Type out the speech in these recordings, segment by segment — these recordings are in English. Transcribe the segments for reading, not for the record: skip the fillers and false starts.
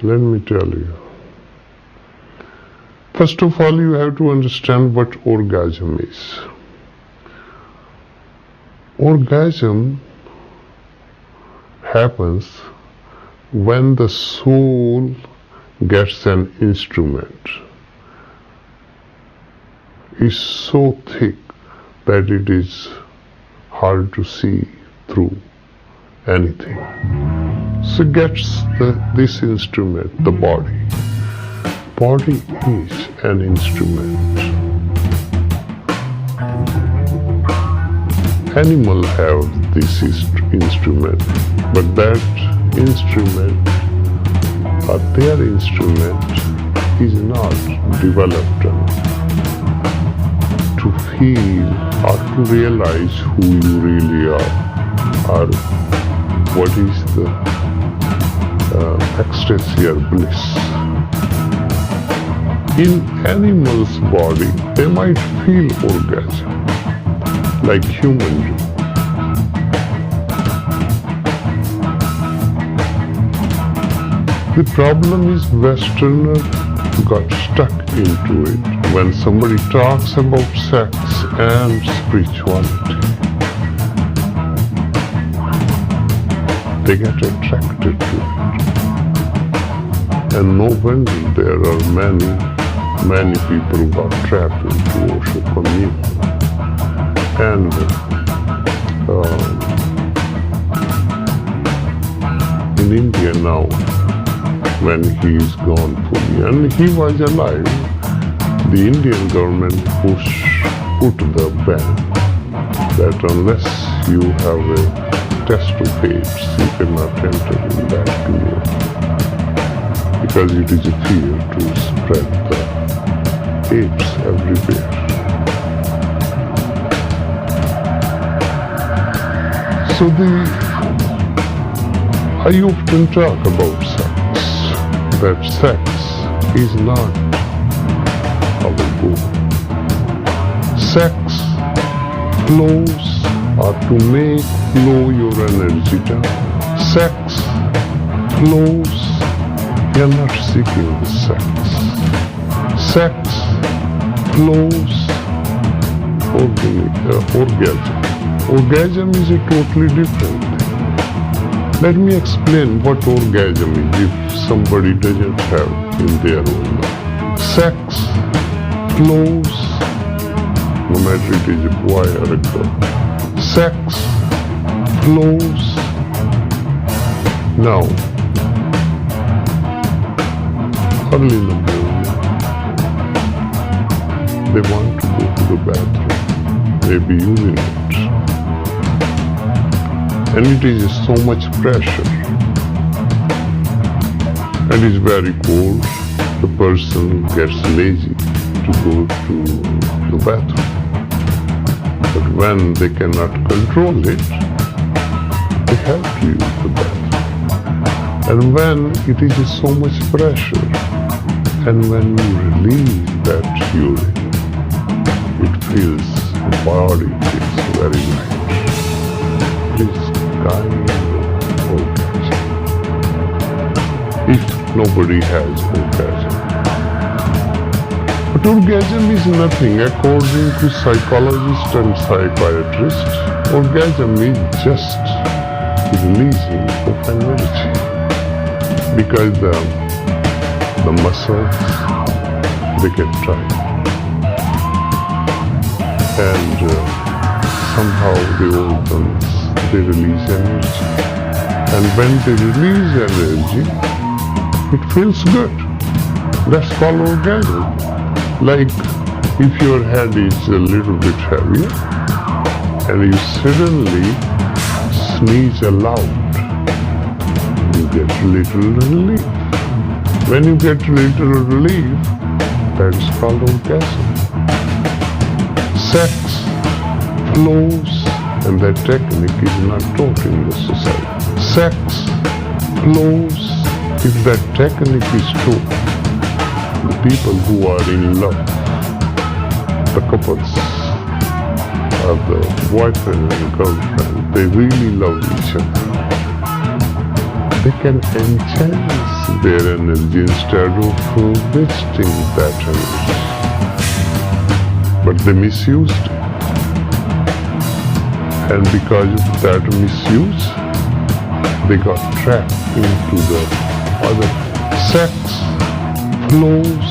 Let me tell you. First of all, you have to understand what orgasm is. Orgasm happens when the soul gets an instrument. It's so thick that it is hard to see through anything. So gets this instrument, the body. Body is an instrument. Animals have this instrument, but that instrument or their instrument is not developed enough to feel or to realize who you really are, or what is the ecstasy or bliss. In animals' body, they might feel orgasm like human do. The problem is Westerner got stuck into it when somebody talks about sex and spirituality. They get attracted to it. And no wonder there are many people who got trapped into Osho community. And in India now, when he is gone fully, and he was alive, the Indian government put the ban that unless you have a test of AIDS, you cannot enter in that community, because it is a fear to spread the AIDS everywhere. So I often talk about sex, that sex is not our goal. Sex flows or to make flow your energy down. Sex flows, you are not seeking the sex. Sex flows, orgasm. Orgasm is a totally different thing. Let me explain what orgasm is if somebody doesn't have in their own life. Sex flows, no matter it is a boy or a girl. Sex flows. Now, early in the morning, they want to go to the bathroom, maybe using it. And it is so much pressure, and it's very cold. The person gets lazy to go to the bathroom. But when they cannot control it, they have to use the bathroom. And when it is so much pressure, and when you release that urine, it feels, the body feels very light. This kind of orgasm. If nobody has orgasm. But orgasm is nothing according to psychologists and psychiatrists. Orgasm is just releasing of energy. Because the muscles, they get tight. And somehow the organs, they release energy. And when they release energy, it feels good. That's called orgasm. Like if your head is a little bit heavier and you suddenly sneeze aloud, you get a little relief. When you get a little relief, that is called orgasm. Sex flows, and that technique is not taught in the society. Sex flows, if that technique is taught, the people who are in love, the couples, or the boyfriend and girlfriend, they really love each other. they can enhance their energy instead of wasting that energy. But they misused it. And because of that misuse, they got trapped into the other. Sex flows.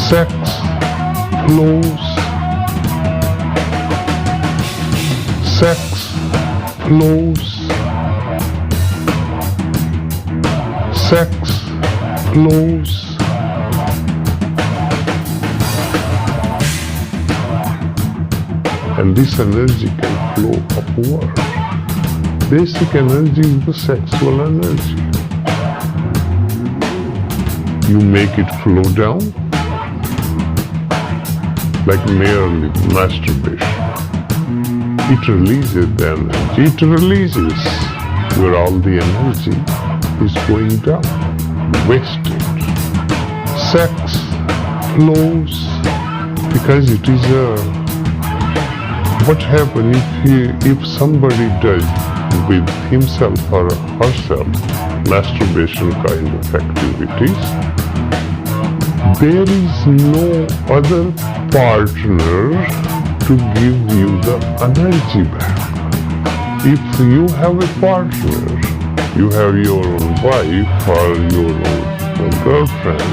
Sex flows. Sex flows. Sex flows. And this energy can flow upward. Basic energy is the sexual energy. You make it flow down like merely masturbation. It releases the energy. It releases where all the energy is going down, wasted. Sex flows because it is a. What happens if somebody does with himself or herself masturbation kind of activities? There is no other partner to give you the energy back. If you have a partner, you have your own wife or your own girlfriend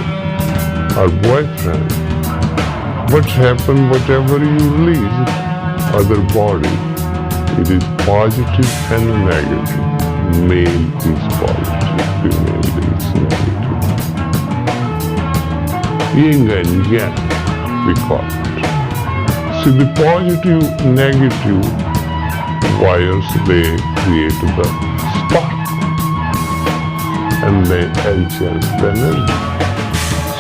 or boyfriend, what happens, whatever you release, other body, it is positive and negative. Male is positive, female is negative. Yin and yang, we call it. See, the positive, negative wires, they create the spark and they enhance the energy.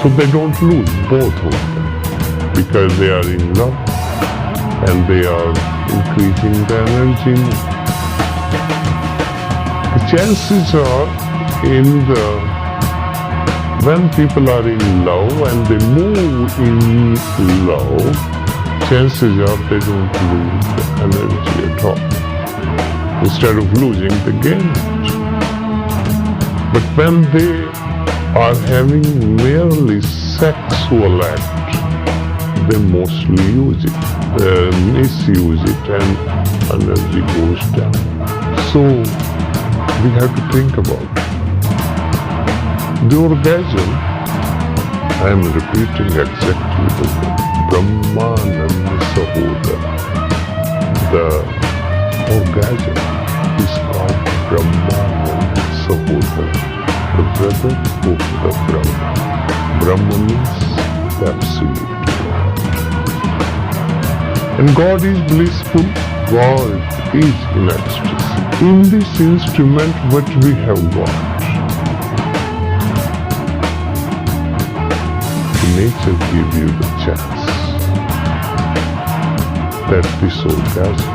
So they don't lose both of them because they are in love. And they are increasing the energy. The chances are when people are in love and they move in love, chances are they don't lose the energy at all. Instead of losing, they gain it. But when they are having merely sexual act, they mostly use it. Misuse it and energy goes down. So we have to think about it. The orgasm, I am repeating exactly the word, Brahmananda Sahoda. The orgasm is called Brahmananda Sahoda, the brother of the Brahma. Brahma means the absolute. And God is blissful, God is in ecstasy. In this instrument what we have got, nature gives you the chance that this orgasm,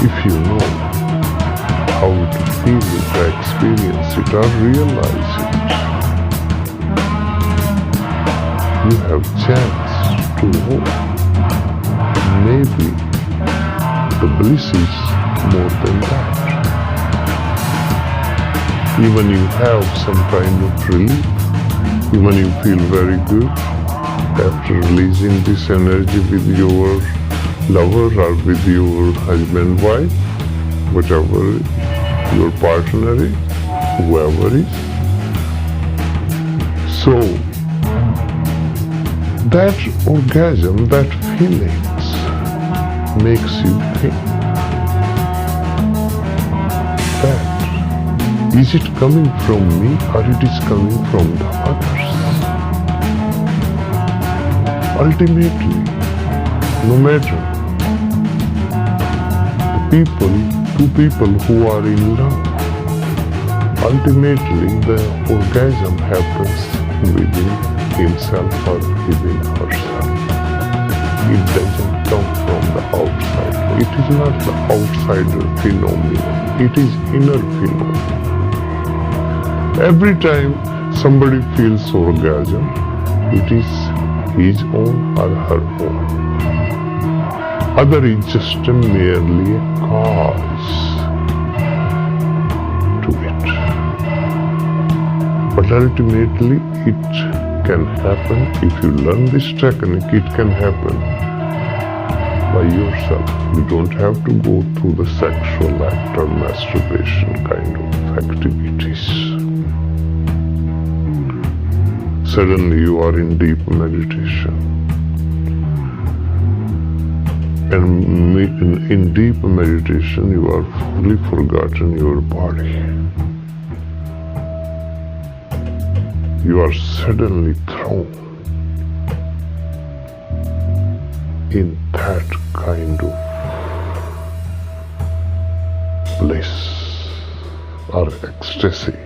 if you know how to feel it, or experience it, or realize it, you have chance to know. Maybe the bliss is more than that. Even you have some kind of relief, even you feel very good after releasing this energy with your lover or with your husband, wife, whatever your partner is, whoever is. So that orgasm, that feelings makes you think that is it coming from me or it is coming from the others? Ultimately, no matter the two people who are in love, ultimately the orgasm happens within himself or within herself. It doesn't come from the outside. It is not the outsider phenomenon. It is inner phenomenon. Every time somebody feels orgasm, it is his own or her own. Other is just merely a cause to it. But ultimately it can happen if you learn this technique. It can happen by yourself. You don't have to go through the sexual act or masturbation kind of activities. Suddenly you are in deep meditation. And in deep meditation you are fully forgotten your body. You are suddenly thrown in that kind of bliss or ecstasy